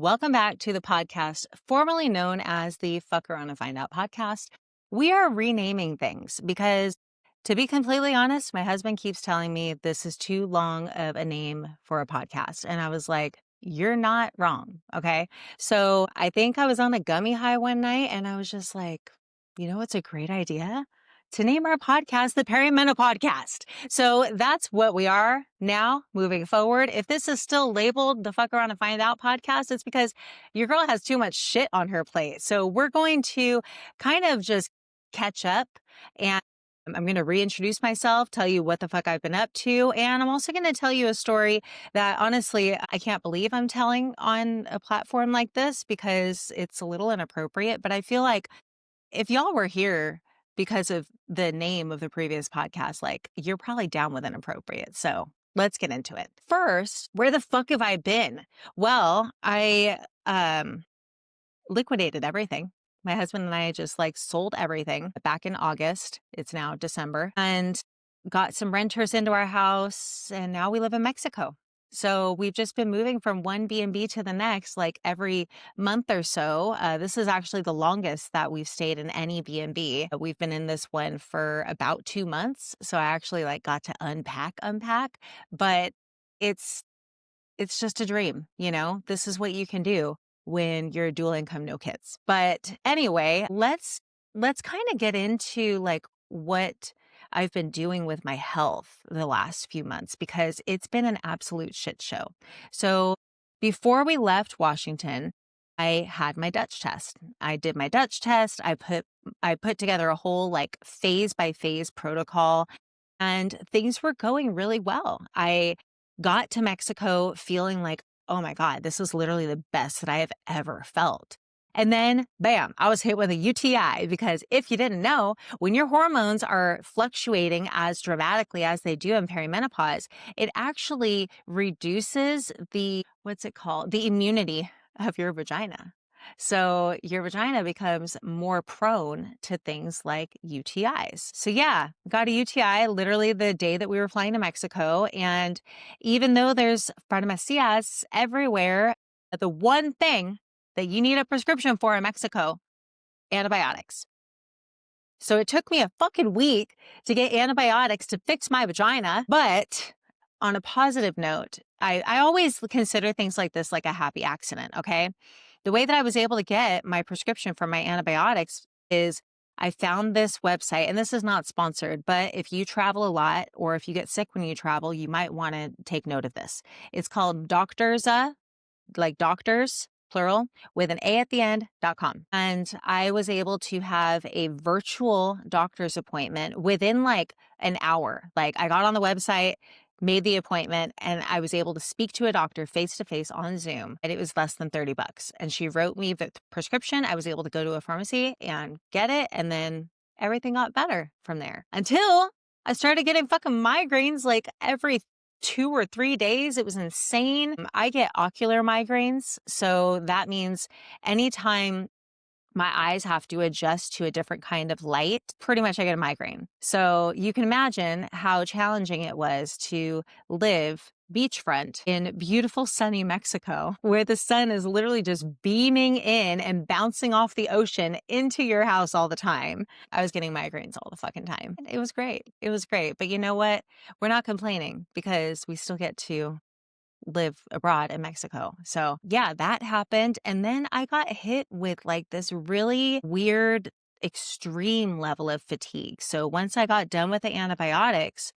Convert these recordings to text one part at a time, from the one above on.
Welcome back to the podcast, formerly known as the Fuck Around and Find Out podcast. We are renaming things because, to be completely honest, my husband keeps telling me this is too long of a name for a podcast. And I was like, you're not wrong. Okay. So I think I was on a gummy high one night and I was just like, you know, what's a great idea? To name our podcast the Perimeno-Podcast. So that's what we are now moving forward. If this is still labeled the Fuck Around and Find Out podcast, it's because your girl has too much shit on her plate. So we're going to kind of just catch up, and I'm going to reintroduce myself, tell you what the fuck I've been up to. And I'm also going to tell you a story that honestly, I can't believe I'm telling on a platform like this because it's a little inappropriate. But I feel like if y'all were here because of the name of the previous podcast, like you're probably down with inappropriate. So let's get into it. First, where the fuck have I been? Well, I liquidated everything. My husband and I just sold everything back in August. It's now December, and got some renters into our house, and now we live in Mexico. So we've just been moving from one B&B to the next, every month or so. This is actually the longest that we've stayed in any B&B. We've been in this one for about 2 months. So I actually got to unpack, but it's just a dream. This is what you can do when you're dual income, no kids. But anyway, let's kind of get into what I've been doing with my health the last few months, because it's been an absolute shit show. So before we left Washington, I had my Dutch test. I did my Dutch test. I put together a whole phase by phase protocol, and things were going really well. I got to Mexico feeling like, oh my God, this is literally the best that I have ever felt. And then, bam, I was hit with a UTI, because if you didn't know, when your hormones are fluctuating as dramatically as they do in perimenopause, it actually reduces the immunity of your vagina. So your vagina becomes more prone to things like UTIs. So yeah, got a UTI literally the day that we were flying to Mexico. And even though there's farmacias everywhere, the one thing that you need a prescription for in Mexico, antibiotics. So it took me a fucking week to get antibiotics to fix my vagina. But on a positive note, I always consider things like this like a happy accident, okay? The way that I was able to get my prescription for my antibiotics is I found this website, and this is not sponsored, but if you travel a lot or if you get sick when you travel, you might want to take note of this. It's called Doctors, doctors, plural, with an A at the end.com. And I was able to have a virtual doctor's appointment within an hour. I got on the website, made the appointment, and I was able to speak to a doctor face to face on Zoom. And it was less than $30. And she wrote me the prescription. I was able to go to a pharmacy and get it. And then everything got better from there, until I started getting fucking migraines every 2 or 3 days. It was insane. I get ocular migraines. So that means anytime my eyes have to adjust to a different kind of light, pretty much I get a migraine. So you can imagine how challenging it was to live beachfront in beautiful sunny Mexico, where the sun is literally just beaming in and bouncing off the ocean into your house all the time. I was getting migraines all the fucking time. It was great. It was great. But you know what? We're not complaining, because we still get to live abroad in Mexico. So yeah, that happened. And then I got hit with this really weird, extreme level of fatigue. So once I got done with the antibiotics,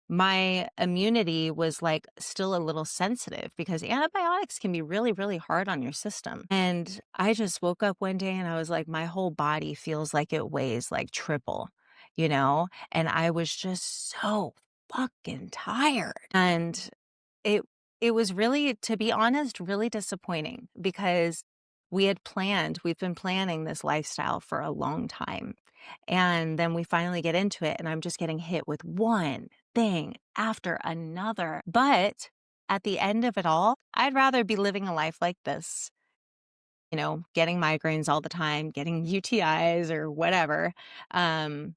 my immunity was still a little sensitive, because antibiotics can be really, really hard on your system. And I just woke up one day and I was like, my whole body feels like it weighs triple, and I was just so fucking tired. And it was really, to be honest, really disappointing, because we've been planning this lifestyle for a long time. And then we finally get into it, and I'm just getting hit with one thing after another. But at the end of it all, I'd rather be living a life like this, getting migraines all the time, getting UTIs or whatever, in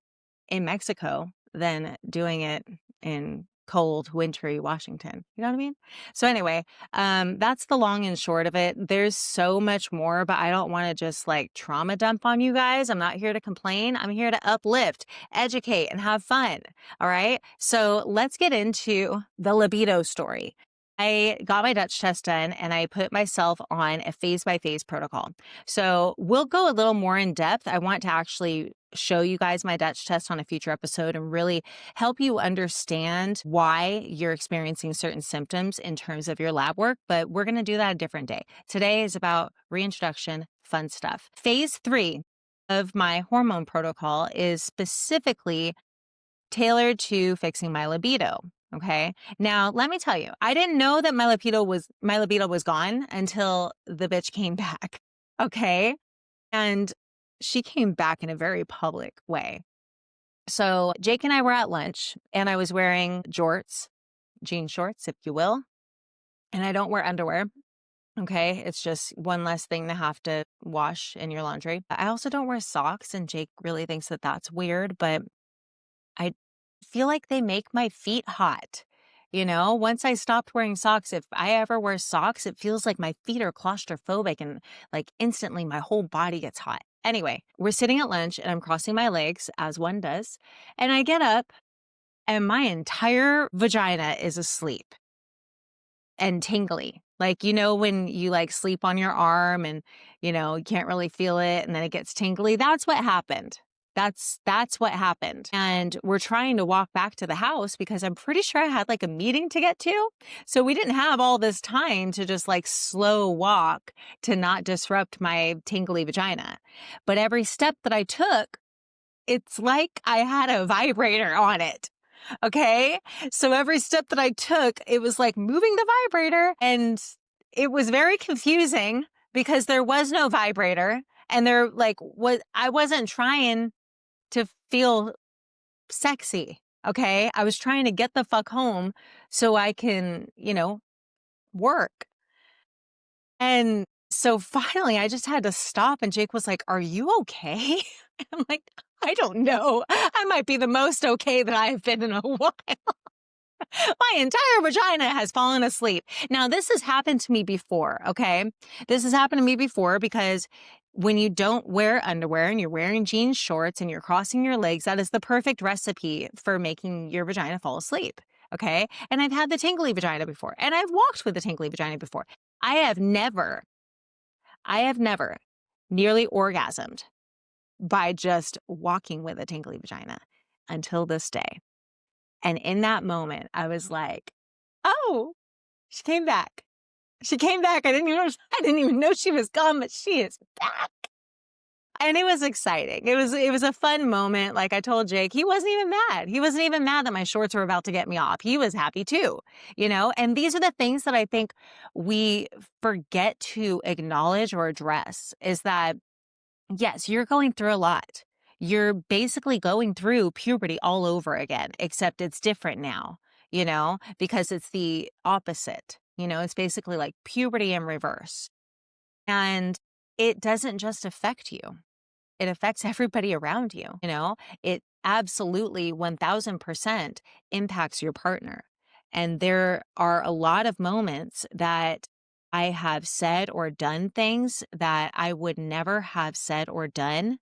Mexico, than doing it in cold, wintry Washington. You know what I mean? So anyway, that's the long and short of it. There's so much more, but I don't want to just like trauma dump on you guys. I'm not here to complain. I'm here to uplift, educate, and have fun. All right. So let's get into the libido story. I got my Dutch test done and I put myself on a phase-by-phase protocol. So we'll go a little more in depth. I want to actually show you guys my Dutch test on a future episode and really help you understand why you're experiencing certain symptoms in terms of your lab work. But we're going to do that a different day. Today is about reintroduction, fun stuff. Phase 3 of my hormone protocol is specifically tailored to fixing my libido. Okay. Now, let me tell you, I didn't know that my libido was gone until the bitch came back. Okay. And she came back in a very public way. So Jake and I were at lunch and I was wearing jorts, jean shorts, if you will. And I don't wear underwear. Okay. It's just one less thing to have to wash in your laundry. I also don't wear socks. And Jake really thinks that that's weird, but I feel like they make my feet hot. You know, once I stopped wearing socks, if I ever wear socks, it feels like my feet are claustrophobic and like instantly my whole body gets hot. Anyway, we're sitting at lunch and I'm crossing my legs as one does. And I get up and my entire vagina is asleep and tingly. Like, you know, when you like sleep on your arm and, you know, you can't really feel it and then it gets tingly. That's what happened. That's what happened. And we're trying to walk back to the house because I'm pretty sure I had like a meeting to get to. So we didn't have all this time to just like slow walk to not disrupt my tingly vagina. But every step that I took, it's like I had a vibrator on it. Okay. So every step that I took, it was like moving the vibrator and it was very confusing because there was no vibrator and I wasn't trying to feel sexy. Okay. I was trying to get the fuck home so I can, you know, work. And so finally I just had to stop and Jake was like, "Are you okay?" I'm like, "I don't know. I might be the most okay that I've been in a while." My entire vagina has fallen asleep. Now, this has happened to me before, okay? This has happened to me before because when you don't wear underwear and you're wearing jean shorts and you're crossing your legs, that is the perfect recipe for making your vagina fall asleep, okay? And I've had the tingly vagina before, and I've walked with the tingly vagina before. I have never nearly orgasmed by just walking with a tingly vagina until this day. And in that moment, I was like, "Oh, she came back. She came back. I didn't even know she was gone, but she is back." And it was exciting. It was a fun moment. Like I told Jake, he wasn't even mad. He wasn't even mad that my shorts were about to get me off. He was happy too, you know? And these are the things that I think we forget to acknowledge or address is that yes, you're going through a lot. You're basically going through puberty all over again, except it's different now, you know, because it's the opposite. You know, it's basically like puberty in reverse. And it doesn't just affect you, it affects everybody around you. You know, it absolutely 1000% impacts your partner. And there are a lot of moments that I have said or done things that I would never have said or done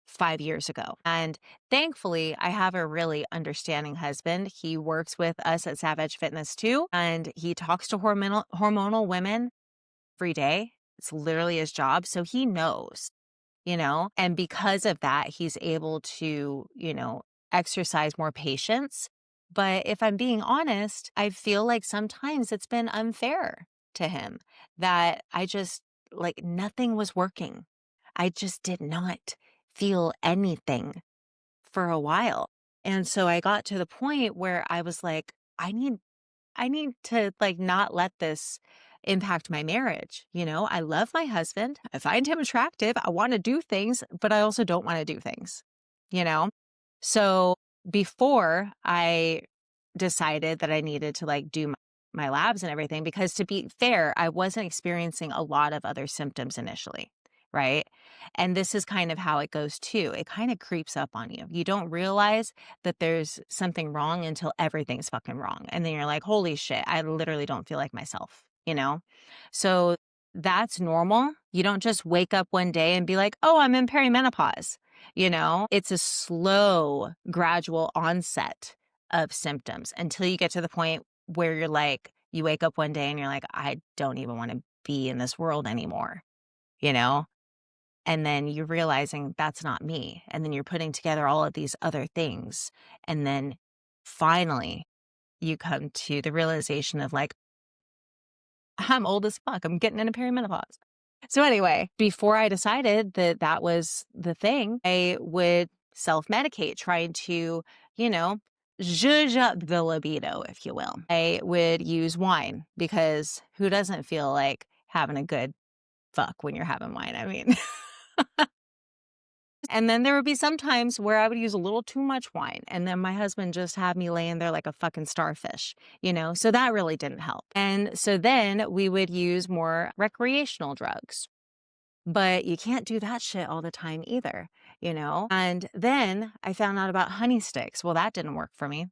5 years ago. And thankfully, I have a really understanding husband. He works with us at Savage Fitness too, and he talks to hormonal women every day. It's literally his job. So he knows, you know, and because of that, he's able to, you know, exercise more patience. But if I'm being honest, I feel like sometimes it's been unfair to him that I just like nothing was working. I just did not feel anything for a while. And so I got to the point where I was like, I need to like not let this impact my marriage. You know, I love my husband. I find him attractive. I want to do things, but I also don't want to do things, you know? So before I decided that I needed to like do my labs and everything, because to be fair, I wasn't experiencing a lot of other symptoms initially, right? And this is kind of how it goes too. It kind of creeps up on you. You don't realize that there's something wrong until everything's fucking wrong. And then you're like, holy shit, I literally don't feel like myself, you know? So that's normal. You don't just wake up one day and be like, oh, I'm in perimenopause. It's a slow, gradual onset of symptoms until you get to the point where you're like, you wake up one day and you're like, I don't even want to be in this world anymore, you know? And then you're realizing that's not me. And then you're putting together all of these other things. And then finally, you come to the realization of like, I'm old as fuck. I'm getting into perimenopause. So anyway, before I decided that that was the thing, I would self-medicate, trying to, zhuzh up the libido, if you will. I would use wine because who doesn't feel like having a good fuck when you're having wine? I mean, and then there would be some times where I would use a little too much wine. And then my husband just had me laying there like a fucking starfish, So that really didn't help. And so then we would use more recreational drugs. But you can't do that shit all the time either, And then I found out about honey sticks. Well, that didn't work for me.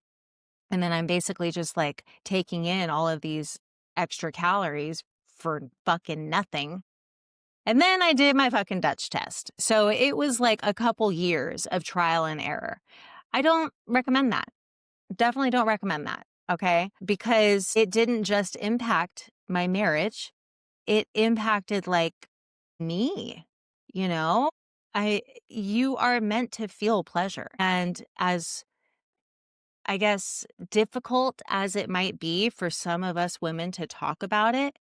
And then I'm basically just like taking in all of these extra calories for fucking nothing. And then I did my fucking Dutch test. So it was like a couple years of trial and error. I don't recommend that. Definitely don't recommend that. Okay. Because it didn't just impact my marriage, it impacted like me, you know? You are meant to feel pleasure. And as I guess difficult as it might be for some of us women to talk about it,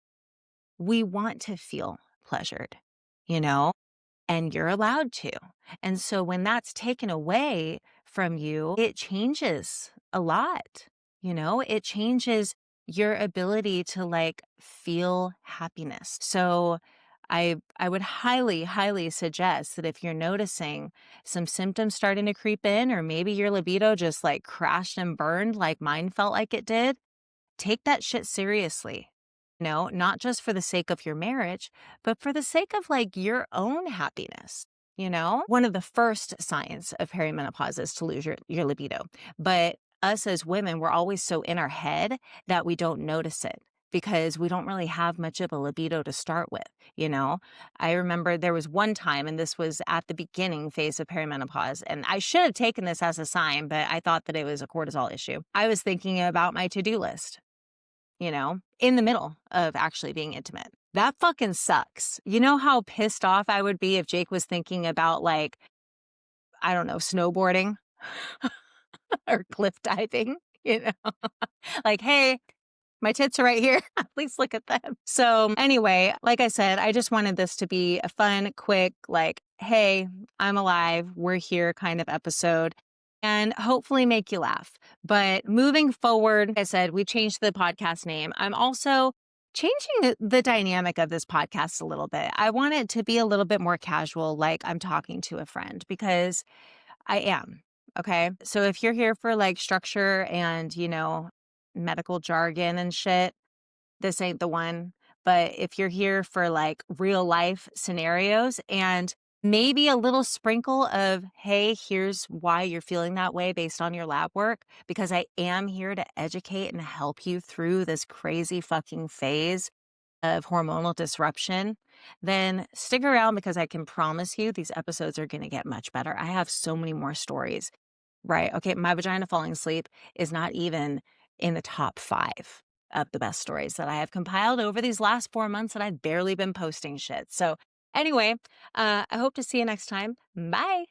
we want to feel pleasured, you know? And you're allowed to. And so when that's taken away from you, it changes a lot. It changes your ability to like feel happiness. So I would highly, highly suggest that if you're noticing some symptoms starting to creep in, or maybe your libido just like crashed and burned like mine felt like it did, take that shit seriously. Not just for the sake of your marriage, but for the sake of like your own happiness. One of the first signs of perimenopause is to lose your libido. But us as women, we're always so in our head that we don't notice it because we don't really have much of a libido to start with. I remember there was one time, and this was at the beginning phase of perimenopause, and I should have taken this as a sign, but I thought that it was a cortisol issue. I was thinking about my to-do list, in the middle of actually being intimate. That fucking sucks. You know how pissed off I would be if Jake was thinking about like, I don't know, snowboarding or cliff diving, like, hey, my tits are right here. Please look at them. So anyway, like I said, I just wanted this to be a fun, quick, like, hey, I'm alive, we're here kind of episode, and hopefully make you laugh. But moving forward, like I said, we changed the podcast name. I'm also changing the dynamic of this podcast a little bit. I want it to be a little bit more casual, like I'm talking to a friend, because I am. Okay. So if you're here for like structure and, medical jargon and shit, this ain't the one. But if you're here for like real life scenarios and maybe a little sprinkle of, hey, here's why you're feeling that way based on your lab work, because I am here to educate and help you through this crazy fucking phase of hormonal disruption, then stick around because I can promise you these episodes are going to get much better. I have so many more stories, right? Okay, my vagina falling asleep is not even in the top 5 of the best stories that I have compiled over these last 4 months that I've barely been posting shit. So anyway, I hope to see you next time. Bye.